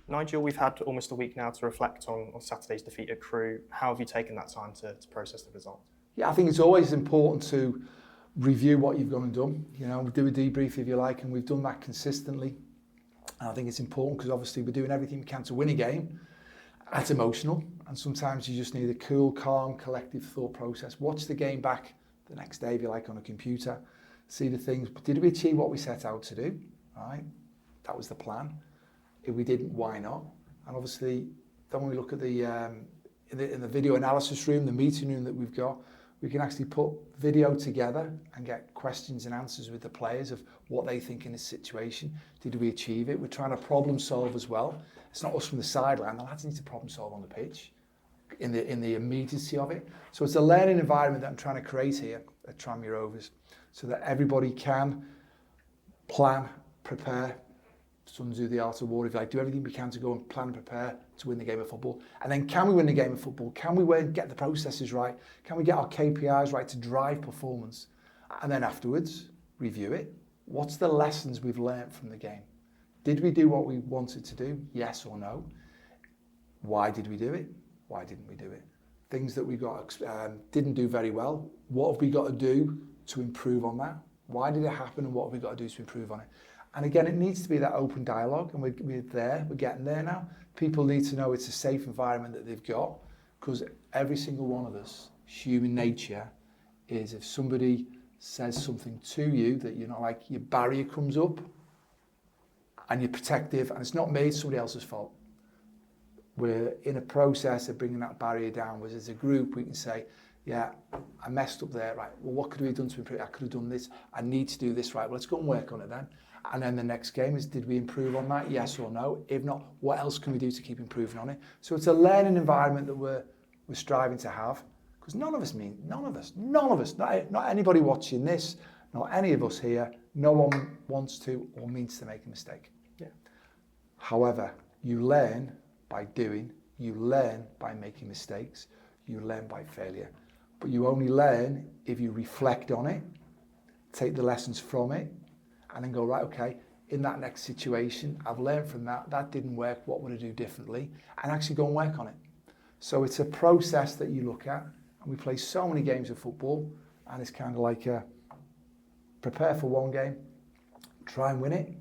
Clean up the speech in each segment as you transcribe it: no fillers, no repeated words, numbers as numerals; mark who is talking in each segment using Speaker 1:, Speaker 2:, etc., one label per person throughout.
Speaker 1: Nigel, we've had almost a week now to reflect on Saturday's defeat at Crewe. How have you taken that time to process the result?
Speaker 2: Yeah, I think it's always important to review what you've gone and done. You know, do a debrief if you like, and we've done that consistently. And I think it's important because obviously we're doing everything we can to win a game. That's emotional, and sometimes you just need a cool, calm, collective thought process. Watch the game back the next day if you like on a computer. See the things. Did we achieve what we set out to do? Right, that was the plan. If we didn't, why not? And obviously, then when we look at the in the video analysis room, the meeting room that we've got, we can actually put video together and get questions and answers with the players of what they think in this situation. Did we achieve it? We're trying to problem solve as well. It's not us from the sideline. The lads need to problem solve on the pitch in the immediacy of it. So it's a learning environment that I'm trying to create here at Tranmere Rovers so that everybody can plan, prepare, 𝗦𝗧𝗔𝗬𝗢, if you like, do everything we can to go and plan and prepare to win the game of football. And then can we win the game of football? Can we get the processes right? Can we get our KPIs right to drive performance? And then afterwards, review it. What's the lessons we've learned from the game? Did we do what we wanted to do? Yes or no? Why did we do it? Why didn't we do it? Things that we didn't do very well. What have we got to do to improve on that? Why did it happen and what have we got to do to improve on it? And again, it needs to be that open dialogue, and we're getting there now. People need to know it's a safe environment that they've got, because every single one of us, human nature, is if somebody says something to you that you're not like, your barrier comes up, and you're protective, and it's not me, it's somebody else's fault. We're in a process of bringing that barrier down, whereas as a group we can say, yeah, I messed up there, right, well what could we have done to improve? I could have done this, I need to do this, right, well let's go and work on it then. And then the next game is, did we improve on that? Yes or no? If not, what else can we do to keep improving on it? So it's a learning environment that we're striving to have, because none of us, not anybody watching this, not any of us here, no one wants to or means to make a mistake.
Speaker 1: Yeah.
Speaker 2: However, you learn by doing, you learn by making mistakes, you learn by failure. But you only learn if you reflect on it, take the lessons from it, and then go, right, okay, in that next situation, I've learned from that, that didn't work, what would I do differently? And actually go and work on it. So it's a process that you look at, and we play so many games of football, and it's kind of like prepare for one game, try and win it,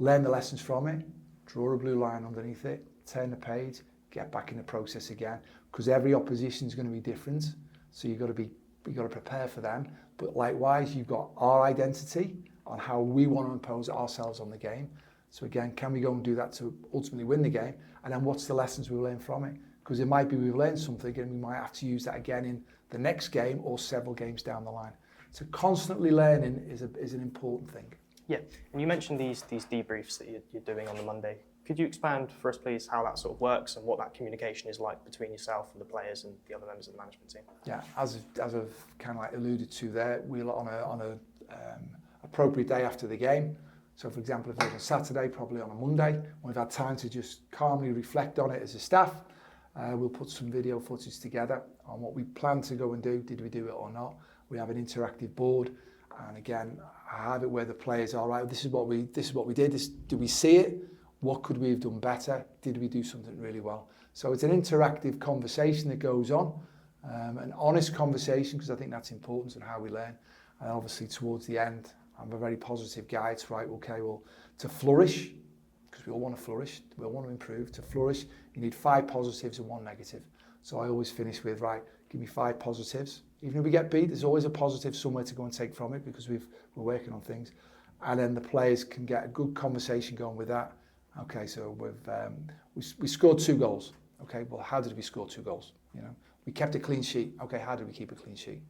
Speaker 2: learn the lessons from it, draw a blue line underneath it, turn the page, get back in the process again, because every opposition is going to be different, so you've got to prepare for them. But likewise, you've got our identity on how we want to impose ourselves on the game. So again, can we go and do that to ultimately win the game? And then what's the lessons we learn from it? Because it might be we've learned something and we might have to use that again in the next game or several games down the line. So constantly learning is an important thing.
Speaker 1: Yeah, and you mentioned these debriefs that you're doing on the Monday. Could you expand for us, please, how that sort of works and what that communication is like between yourself and the players and the other members of the management team?
Speaker 2: Yeah, as I've kind of like alluded to there, we're on a appropriate day after the game. So for example, if it was on Saturday, probably on a Monday, when we've had time to just calmly reflect on it as a staff, we'll put some video footage together on what we plan to go and do. Did we do it or not? We have an interactive board, and again, I have it where the players are, right, this is what we did. Do we see it? What could we have done better? Did we do something really well? So it's an interactive conversation that goes on, an honest conversation, because I think that's important in how we learn. And obviously towards the end, I'm a very positive guy. It's right, okay, well, to flourish, because we all want to flourish, we all want to improve. To flourish, you need 5 positives and 1 negative. So I always finish with, right, give me 5 positives. Even if we get beat, there's always a positive somewhere to go and take from it, because we're working on things. And then the players can get a good conversation going with that. Okay, so we scored 2 goals. Okay, well, how did we score 2 goals? You know, we kept a clean sheet. Okay, how did we keep a clean sheet?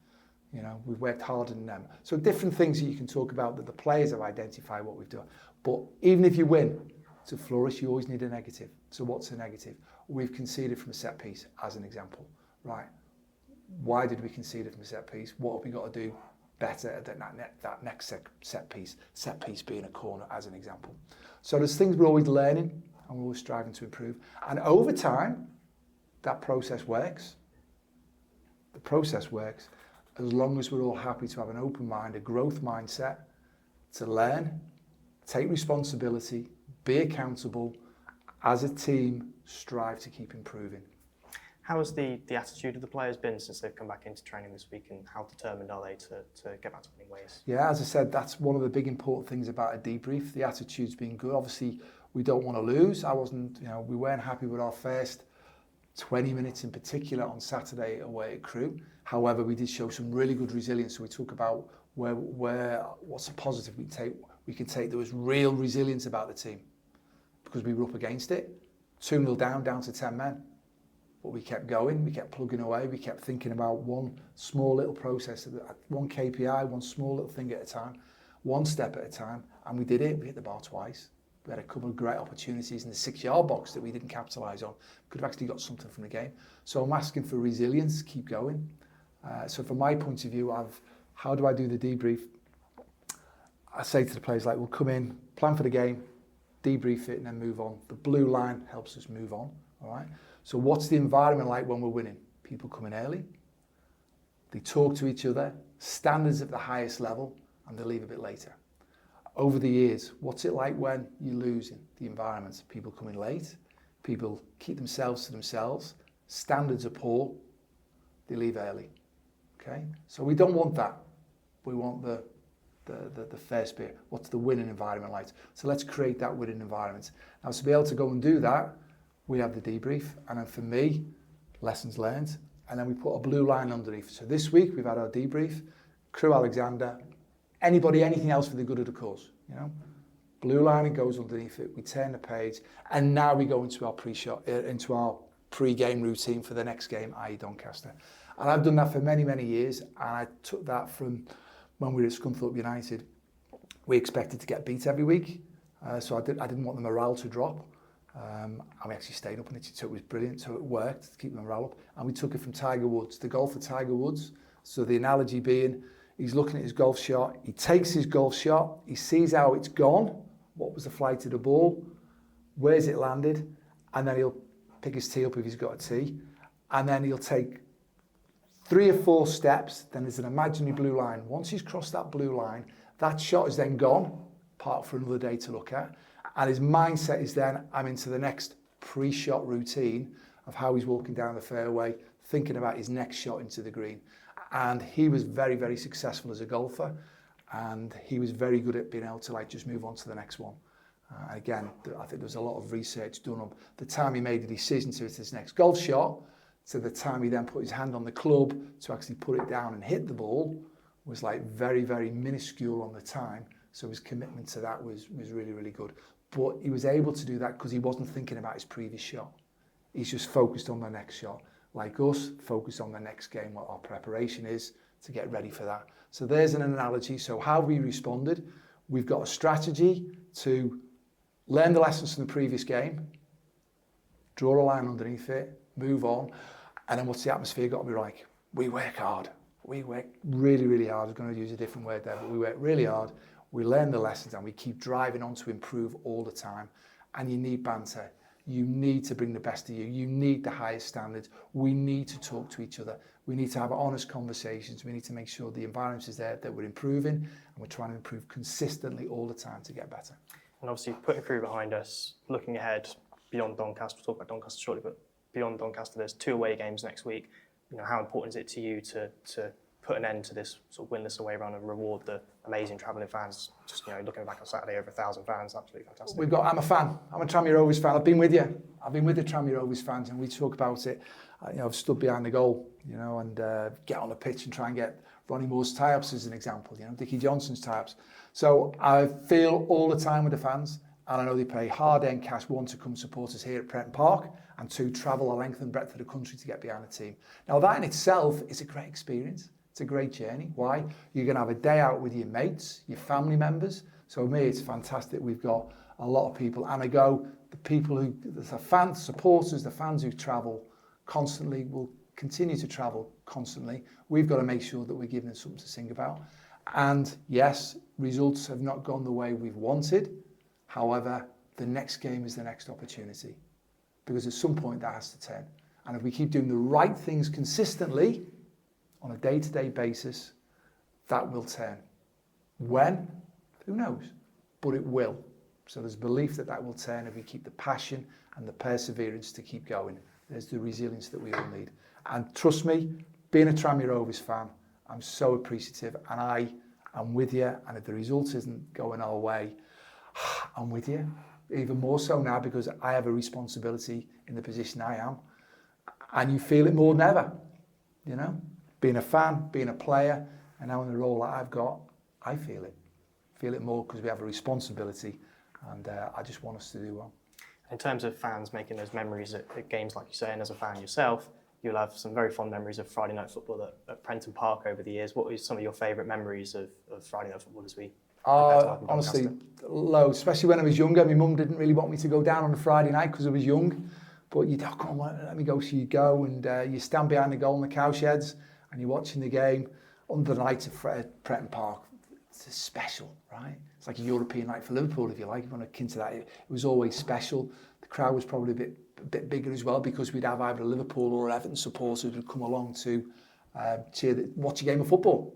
Speaker 2: You know, we've worked harder than them. So different things that you can talk about that the players have identified what we've done. But even if you win, to flourish, you always need a negative. So what's a negative? We've conceded from a set piece, as an example. Right, why did we concede it from a set piece? What have we got to do better at that next set piece being a corner, as an example. So there's things we're always learning and we're always striving to improve. And over time, that process works. The process works as long as we're all happy to have an open mind, a growth mindset, to learn, take responsibility, be accountable, as a team, strive to keep improving.
Speaker 1: How has the attitude of the players been since they've come back into training this week, and how determined are they to get back to winning ways?
Speaker 2: Yeah, as I said, that's one of the big important things about a debrief. The attitude's been good. Obviously, we don't want to lose. We weren't happy with our first 20 minutes in particular on Saturday away at Crewe. However, we did show some really good resilience. So we talk about what's a positive we can take. There was real resilience about the team because we were up against it. 2-0 down to 10 men. But we kept going, we kept plugging away, we kept thinking about one small little process, one KPI, one small little thing at a time, one step at a time, and we did it. We hit the bar twice. We had a couple of great opportunities in the 6-yard box that we didn't capitalise on. Could have actually got something from the game. So I'm asking for resilience, keep going. So from my point of view, how do I do the debrief? I say to the players, we'll come in, plan for the game, debrief it, and then move on. The blue line helps us move on, all right? So what's the environment like when we're winning? People come in early, they talk to each other, standards at the highest level, and they leave a bit later. Over the years, what's it like when you're losing? The environment. People come in late, people keep themselves to themselves, standards are poor, they leave early. Okay? So we don't want that. We want the first bit. What's the winning environment like? So let's create that winning environment. Now, to be able to go and do that, we have the debrief, and then for me, lessons learned, and then we put a blue line underneath. So this week we've had our debrief, 𝗦𝗢𝗨𝗥𝗧, anything else for the good of the cause, Blue line, it goes underneath it. We turn the page, and now we go into our pre-game routine for the next game, i.e. Doncaster. And I've done that for many, many years, and I took that from when we were at Scunthorpe United. We expected to get beat every week, so I didn't want the morale to drop. And we actually stayed up on it, so it was brilliant, so it worked to keep the morale up. And we took it from Tiger Woods, the golfer Tiger Woods. So the analogy being, he's looking at his golf shot, he takes his golf shot, he sees how it's gone, what was the flight of the ball, where's it landed, and then he'll pick his tee up if he's got a tee, and then he'll take 3 or 4 steps, then there's an imaginary blue line. Once he's crossed that blue line, that shot is then gone, parked for another day to look at. And his mindset is then, I'm into the next pre-shot routine of how he's walking down the fairway, thinking about his next shot into the green. And he was very, very successful as a golfer. And he was very good at being able to just move on to the next one. Again, I think there's a lot of research done on the time he made the decision to hit his next golf shot, to the time he then put his hand on the club to actually put it down and hit the ball, was very, very minuscule on the time. So his commitment to that was really, really good. But he was able to do that because he wasn't thinking about his previous shot. He's just focused on the next shot. Like us, focused on the next game, what our preparation is to get ready for that. So there's an analogy. So how we responded, we've got a strategy to learn the lessons from the previous game, draw a line underneath it, move on, and then what's the atmosphere got to be like? We work hard. We work really, really hard. I'm going to use a different word there, but we work really hard. We learn the lessons and we keep driving on to improve all the time. And you need banter. You need to bring the best of you. You need the highest standards. We need to talk to each other. We need to have honest conversations. We need to make sure the environment is there, that we're improving, and we're trying to improve consistently all the time to get better.
Speaker 1: And obviously putting Crewe behind us, looking ahead beyond Doncaster, we'll talk about Doncaster shortly, but beyond Doncaster, there's 2 away games next week. How important is it to you to put an end to this sort of winless away run and reward the amazing travelling fans? Just looking back on Saturday, over 1,000 fans, absolutely fantastic.
Speaker 2: I'm a fan. I'm a Tranmere Rovers fan. I've been with you. I've been with the Tranmere Rovers fans, and we talk about it. I've stood behind the goal, and get on the pitch and try and get Ronnie Moore's tie-ups as an example. Dickie Johnson's tie-ups. So I feel all the time with the fans, and I know they pay hard-earned cash, 1, to come support us here at Prenton Park, and 2, travel the length and breadth of the country to get behind the team. Now that in itself is a great experience. It's a great journey. Why? You're going to have a day out with your mates, your family members. So for me, it's fantastic. We've got a lot of people. And the people who, the fans, supporters, the fans who travel constantly will continue to travel constantly. We've got to make sure that we're giving them something to sing about. And yes, results have not gone the way we've wanted. However, the next game is the next opportunity, because at some point that has to turn. And if we keep doing the right things consistently, on a day-to-day basis, that will turn. When? Who knows? But it will. So there's belief that that will turn if we keep the passion and the perseverance to keep going. There's the resilience that we all need. And trust me, being a Tranmere Rovers fan, I'm so appreciative, and I'm with you. And if the result isn't going our way, I'm with you. Even more so now because I have a responsibility in the position I am. And you feel it more than ever, you know? Being a fan, being a player, and now in the role that I've got, I feel it. Feel it more because we have a responsibility, and I just want us to do well.
Speaker 1: In terms of fans making those memories at games, like you say, and as a fan yourself, you'll have some very fond memories of Friday night football at Prenton Park over the years. What are some of your favourite memories of Friday night football as we
Speaker 2: honestly, loads, especially when I was younger. My mum didn't really want me to go down on a Friday night because I was young, but you'd, oh, come on, let me go. So you go and you stand behind the goal in the cowsheds and you're watching the game under the lights of Prenton Park. It's special, right? It's like a European night for Liverpool, if you like. If you want to into that, it was always special. The crowd was probably a bit bigger as well because we'd have either Liverpool or Everton supporters who'd come along to watch a game of football.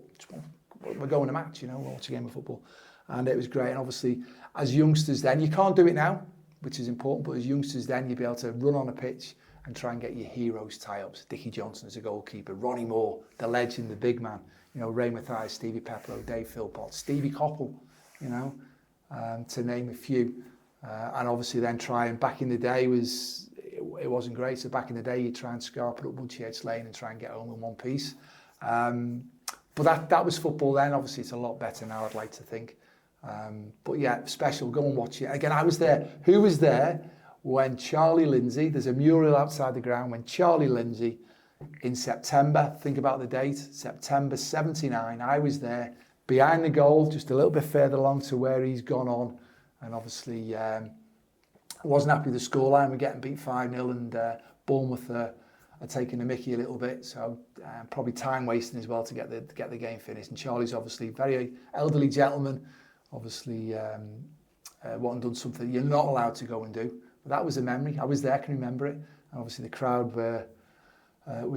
Speaker 2: We're going to match, you know, we'll watch a game of football. And it was great. And obviously, as youngsters then, you can't do it now, which is important, but as youngsters then, you'd be able to run on a pitch and try and get your heroes tie-ups. Dickie Johnson as a goalkeeper, Ronnie Moore, the legend, the big man, you know, 𝗬𝗢𝗨𝗥𝗧, 𝗬𝗢𝗨𝗥𝗧, Dave Philpott, Stevie Coppell, you know, to name a few. And obviously then trying, back in the day it wasn't great, so back in the day you'd try and scarp it up 𝗦𝗧𝗔𝗬𝗢 Lane and try and get home in one piece. But that was football then. Obviously it's a lot better now, I'd like to think. But yeah, special, go and watch it. Again, I was there. Who was there when Charlie Lindsay, there's a mural outside the ground, when Charlie Lindsay in September, think about the date, September 79, I was there behind the goal, just a little bit further along to where he's gone on. And obviously, I wasn't happy with the scoreline. We're getting beat 5-0 and Bournemouth are taking the mickey a little bit. So probably time wasting as well to get the game finished. And Charlie's obviously a very elderly gentleman, obviously wanting done something you're not allowed to go and do. But that was a memory. I was there, can remember it. And obviously the crowd were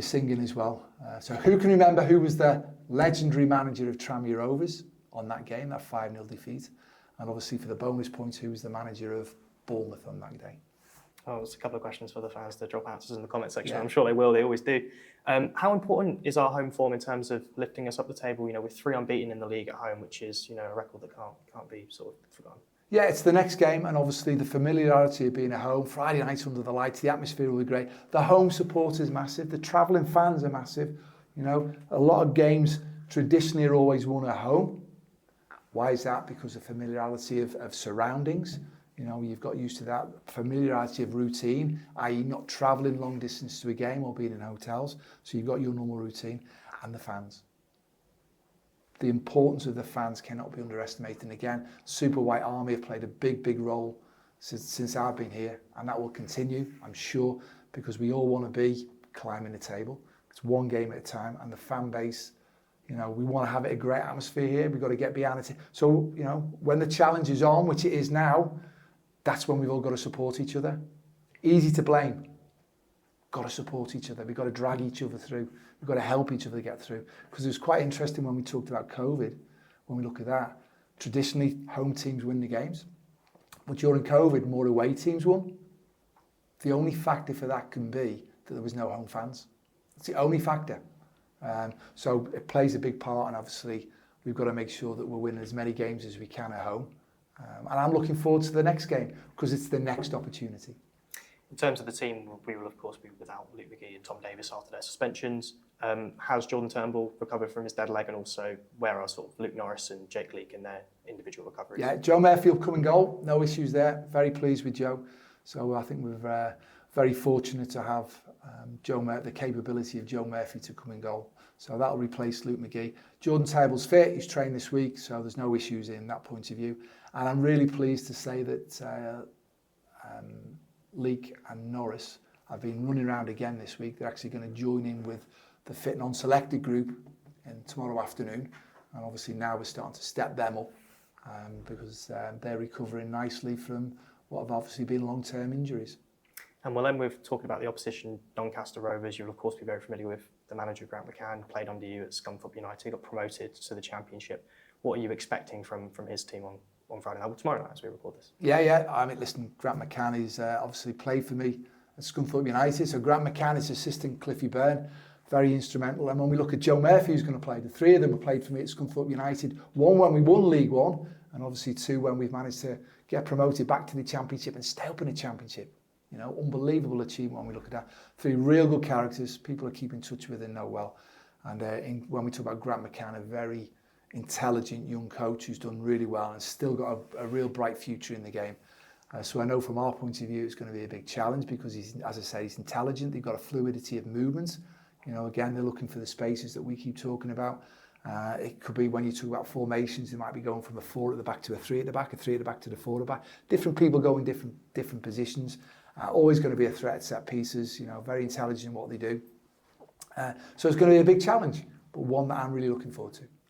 Speaker 2: singing as well. So who can remember who was the legendary manager of Tranmere Rovers on that game, that 5-0 defeat? And obviously for the bonus points, who was the manager of Bournemouth on that day?
Speaker 1: Oh, there's a couple of questions for the fans to drop answers in the comment section.
Speaker 2: Yeah.
Speaker 1: I'm sure they will, they always do. How important is our home form in terms of lifting us up the table? You know, with 3 unbeaten in the league at home, which is, you know, a record that can't be sort of forgotten. Yeah,
Speaker 2: it's the next game, and obviously the familiarity of being at home. Friday nights under the lights, the atmosphere will be great. The home support is massive. The travelling fans are massive. You know, a lot of games traditionally are always won at home. Why is that? Because of familiarity of surroundings. You know, you've got used to that familiarity of routine, i.e. not travelling long distance to a game or being in hotels. So you've got your normal routine, and the fans. The importance of the fans cannot be underestimated. And again, Super White Army have played a big role since I've been here, and that will continue, I'm sure, because we all want to be climbing the table. It's one game at a time, and the fan base, you know, we want to have it a great atmosphere here. We've got to get behind it. So, you know, when the challenge is on, which it is now, that's when we've all got to support each other. Easy to blame. Got to support each other. We've got to drag each other through. We've got to help each other get through. Because it was quite interesting when we talked about COVID, when we look at that. Traditionally, home teams win the games. But during COVID, more away teams won. The only factor for that can be that there was no home fans. It's the only factor. So it plays a big part, and obviously we've got to make sure that we're winning as many games as we can at home. And I'm looking forward to the next game because it's the next opportunity.
Speaker 1: In terms of the team, we will of course be without Luke McGee and Tom Davis after their suspensions. How's Jordan Turnbull recovered from his dead leg, and also where are sort of Luke Norris and Jake Leake in their individual recoveries?
Speaker 2: Yeah, Joe Murphy will come and goal, no issues there. Very pleased with Joe. So I think we're very fortunate to have the capability of Joe Murphy to come and goal. So that'll replace Luke McGee. Jordan Turnbull's fit, he's trained this week, so there's no issues in that point of view. And I'm really pleased to say that Leake and Norris have been running around again this week. They're actually going to join in with the fit and non-selected group tomorrow afternoon. And obviously now we're starting to step them up because they're recovering nicely from what have obviously been long-term injuries.
Speaker 1: And well, then we're talking about the opposition, Doncaster Rovers. You'll of course be very familiar with the manager, 𝗦𝗢𝗨𝗥𝗧, played under you at 𝗬𝗢𝗨𝗥𝗧 United, got promoted to the Championship. What are you expecting from his team on on Friday night, but tomorrow night as we record this.
Speaker 2: Yeah. I mean, listen, 𝗦𝗪𝗏𝗧 obviously played for me at Scunthorpe United. So 𝗦𝗪𝗏𝗧's assistant, 𝗬𝗢𝗪𝗏𝗧, very instrumental. And when we look at Joe Murphy, who's going to play, the three of them have played for me at Scunthorpe United. One when we won League One, and obviously two when we've managed to get promoted back to the Championship and stay up in the Championship. You know, unbelievable achievement when we look at that. Three real good characters, people are keeping in touch with and know well. And when we talk about 𝗦𝗪𝗏𝗏𝗧, a very intelligent young coach who's done really well and still got a real bright future in the game. So I know from our point of view it's going to be a big challenge because he's, as I say, he's intelligent. They've got a fluidity of movement. You know, again, they're looking for the spaces that we keep talking about. It could be when you talk about formations, they might be going from a 4 at the back to a 3 at the back, a 3 at the back to the 4 at the back. Different people go in different positions. Always going to be a threat at set pieces. You know, very intelligent in what they do. So it's going to be a big challenge, but one that I'm really looking forward to.